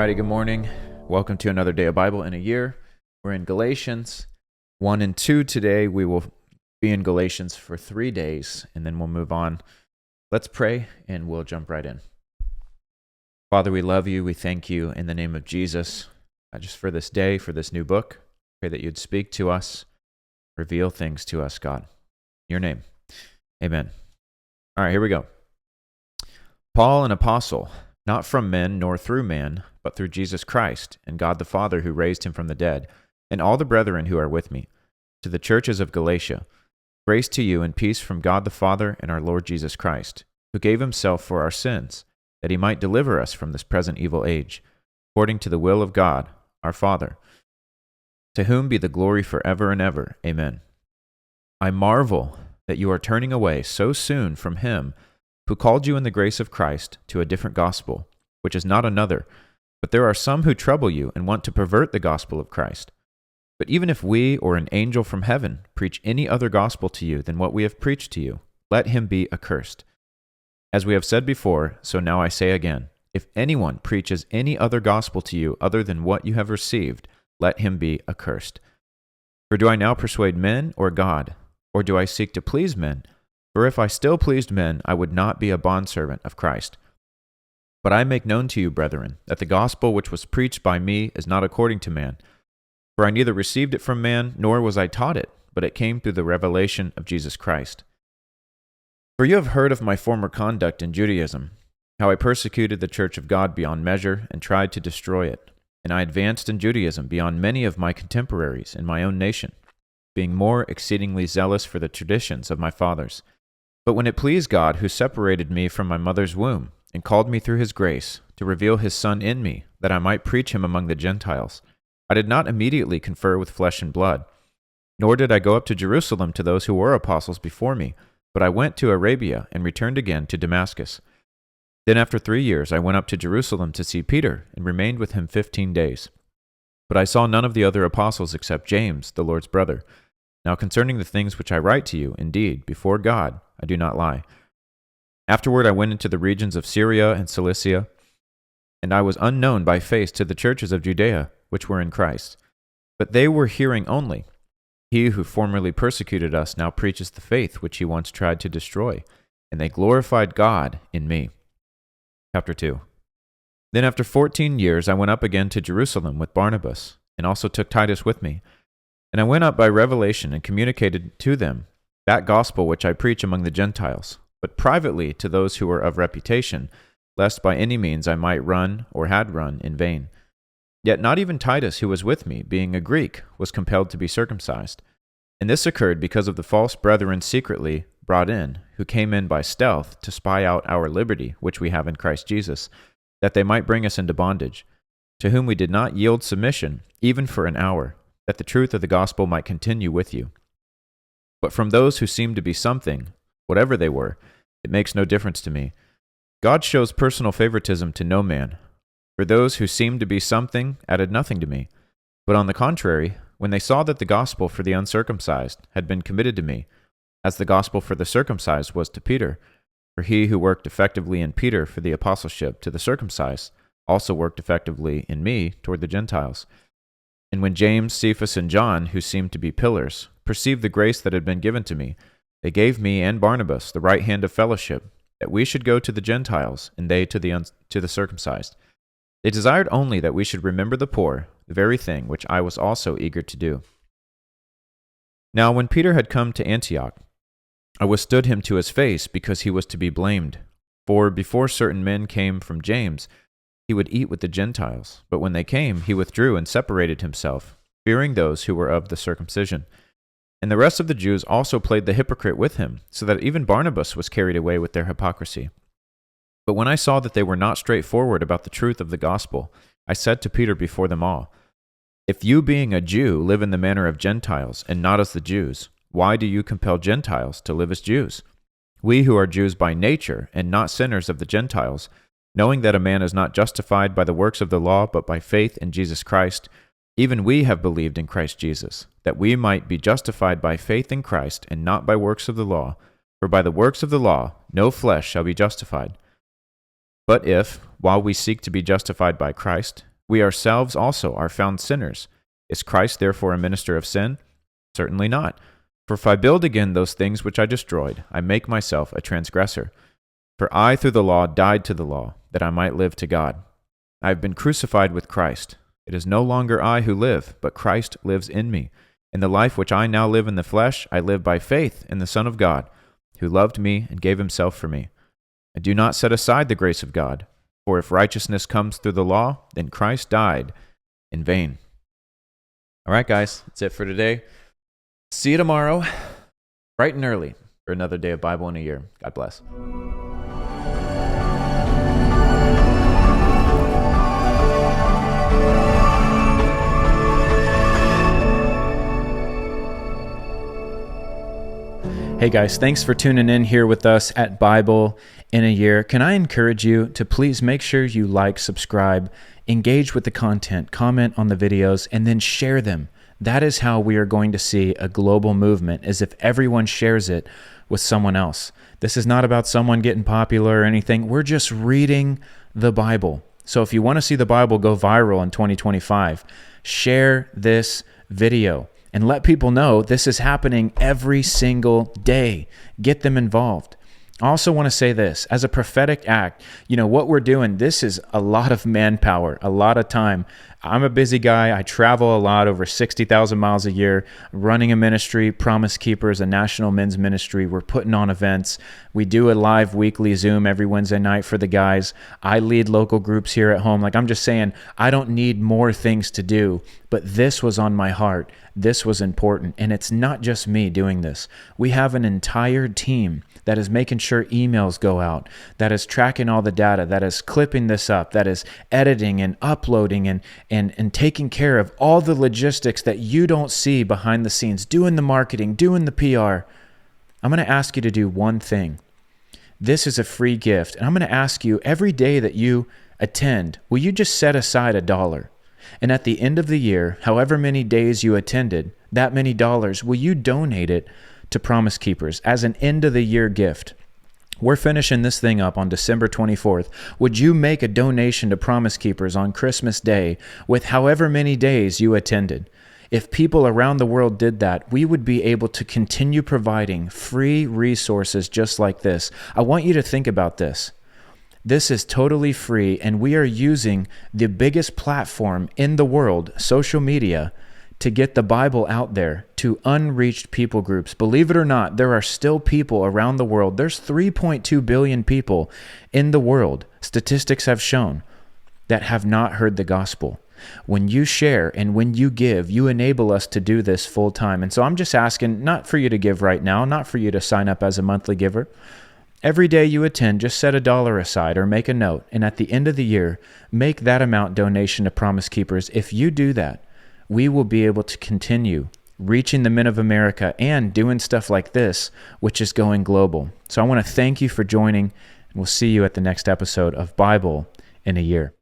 Alrighty, good morning. Welcome to another day of Bible in a year. We're in Galatians 1 and 2 today. We will be in Galatians for 3 days, and then we'll move on. Let's pray, and we'll jump right in. Father, we love you. We thank you in the name of Jesus, just for this day, for this new book. Pray that you'd speak to us, reveal things to us, God. In your name, amen. All right, here we go. Paul, an apostle, not from men nor through man, but through Jesus Christ and God the Father who raised him from the dead, and all the brethren who are with me, to the churches of Galatia, grace to you and peace from God the Father and our Lord Jesus Christ, who gave himself for our sins, that he might deliver us from this present evil age, according to the will of God, our Father, to whom be the glory forever and ever. Amen. I marvel that you are turning away so soon from him who called you in the grace of Christ to a different gospel, which is not another. But there are some who trouble you and want to pervert the gospel of Christ. But even if we or an angel from heaven preach any other gospel to you than what we have preached to you, let him be accursed. As we have said before, so now I say again, if anyone preaches any other gospel to you other than what you have received, let him be accursed. For do I now persuade men or God, or do I seek to please men? For if I still pleased men, I would not be a bondservant of Christ. But I make known to you, brethren, that the gospel which was preached by me is not according to man. For I neither received it from man, nor was I taught it, but it came through the revelation of Jesus Christ. For you have heard of my former conduct in Judaism, how I persecuted the church of God beyond measure and tried to destroy it. And I advanced in Judaism beyond many of my contemporaries in my own nation, being more exceedingly zealous for the traditions of my fathers. But when it pleased God, who separated me from my mother's womb, and called me through his grace to reveal his Son in me, that I might preach him among the Gentiles, I did not immediately confer with flesh and blood, nor did I go up to Jerusalem to those who were apostles before me, but I went to Arabia and returned again to Damascus. Then after 3 years I went up to Jerusalem to see Peter, and remained with him 15 days. But I saw none of the other apostles except James, the Lord's brother. Now concerning the things which I write to you, indeed, before God, I do not lie. Afterward I went into the regions of Syria and Cilicia, and I was unknown by face to the churches of Judea, which were in Christ. But they were hearing only. He who formerly persecuted us now preaches the faith which he once tried to destroy, and they glorified God in me. Chapter 2. Then after 14 years I went up again to Jerusalem with Barnabas, and also took Titus with me. And I went up by revelation and communicated to them that gospel which I preach among the Gentiles, but privately to those who were of reputation, lest by any means I might run or had run in vain. Yet not even Titus, who was with me, being a Greek, was compelled to be circumcised. And this occurred because of the false brethren secretly brought in, who came in by stealth to spy out our liberty, which we have in Christ Jesus, that they might bring us into bondage, to whom we did not yield submission, even for an hour, that the truth of the gospel might continue with you. But from those who seemed to be something, whatever they were, it makes no difference to me. God shows personal favoritism to no man. For those who seemed to be something added nothing to me. But on the contrary, when they saw that the gospel for the uncircumcised had been committed to me, as the gospel for the circumcised was to Peter, for he who worked effectively in Peter for the apostleship to the circumcised also worked effectively in me toward the Gentiles. And when James, Cephas, and John, who seemed to be pillars, perceived the grace that had been given to me, they gave me and Barnabas the right hand of fellowship, that we should go to the Gentiles, and they to the circumcised. They desired only that we should remember the poor, the very thing which I was also eager to do. Now when Peter had come to Antioch, I withstood him to his face, because he was to be blamed. For before certain men came from James, he would eat with the Gentiles. But when they came, he withdrew and separated himself, fearing those who were of the circumcision. And the rest of the Jews also played the hypocrite with him, so that even Barnabas was carried away with their hypocrisy. But when I saw that they were not straightforward about the truth of the gospel, I said to Peter before them all, If you, being a Jew, live in the manner of Gentiles, and not as the Jews, why do you compel Gentiles to live as Jews? We who are Jews by nature, and not sinners of the Gentiles, knowing that a man is not justified by the works of the law, but by faith in Jesus Christ, even we have believed in Christ Jesus, that we might be justified by faith in Christ, and not by works of the law. For by the works of the law no flesh shall be justified. But if, while we seek to be justified by Christ, we ourselves also are found sinners. Is Christ therefore a minister of sin? Certainly not. For if I build again those things which I destroyed, I make myself a transgressor. For I through the law died to the law, that I might live to God. I have been crucified with Christ. It is no longer I who live, but Christ lives in me. In the life which I now live in the flesh, I live by faith in the Son of God, who loved me and gave himself for me. I do not set aside the grace of God, for if righteousness comes through the law, then Christ died in vain. All right, guys, that's it for today. See you tomorrow, bright and early, for another day of Bible in a year. God bless. Hey guys, thanks for tuning in here with us at Bible in a Year. Can I encourage you to please make sure you like, subscribe, engage with the content, comment on the videos, and then share them. That is how we are going to see a global movement, is if everyone shares it with someone else. This is not about someone getting popular or anything. We're just reading the Bible. So if you want to see the Bible go viral in 2025, share this video. And let people know this is happening every single day. Get them involved. I also want to say this, as a prophetic act, what we're doing, this is a lot of manpower, a lot of time. I'm a busy guy. I travel a lot, over 60,000 miles a year, running a ministry, Promise Keepers, a national men's ministry. We're putting on events. We do a live weekly Zoom every Wednesday night for the guys. I lead local groups here at home. I'm just saying, I don't need more things to do, but this was on my heart. This was important. And it's not just me doing this. We have an entire team that is making sure emails go out, that is tracking all the data, that is clipping this up, that is editing and uploading and taking care of all the logistics that you don't see behind the scenes, doing the marketing, doing the PR. I'm going to ask you to do one thing. This is a free gift. And I'm going to ask you, every day that you attend, will you just set aside $1? And at the end of the year, however many days you attended, that many dollars, will you donate it to Promise Keepers as an end of the year gift? We're finishing this thing up on December 24th. Would you make a donation to Promise Keepers on Christmas Day with however many days you attended? If people around the world did that, we would be able to continue providing free resources just like this. I want you to think about this. This is totally free, and we are using the biggest platform in the world, social media, to get the Bible out there to unreached people groups. Believe it or not, there are still people around the world. There's 3.2 billion people in the world, statistics have shown, that have not heard the gospel. When you share and when you give, you enable us to do this full time. And so I'm just asking, not for you to give right now, not for you to sign up as a monthly giver. Every day you attend, just set $1 aside or make a note. And at the end of the year, make that amount donation to Promise Keepers. If you do that, we will be able to continue reaching the men of America and doing stuff like this, which is going global. So I want to thank you for joining, and we'll see you at the next episode of Bible in a Year.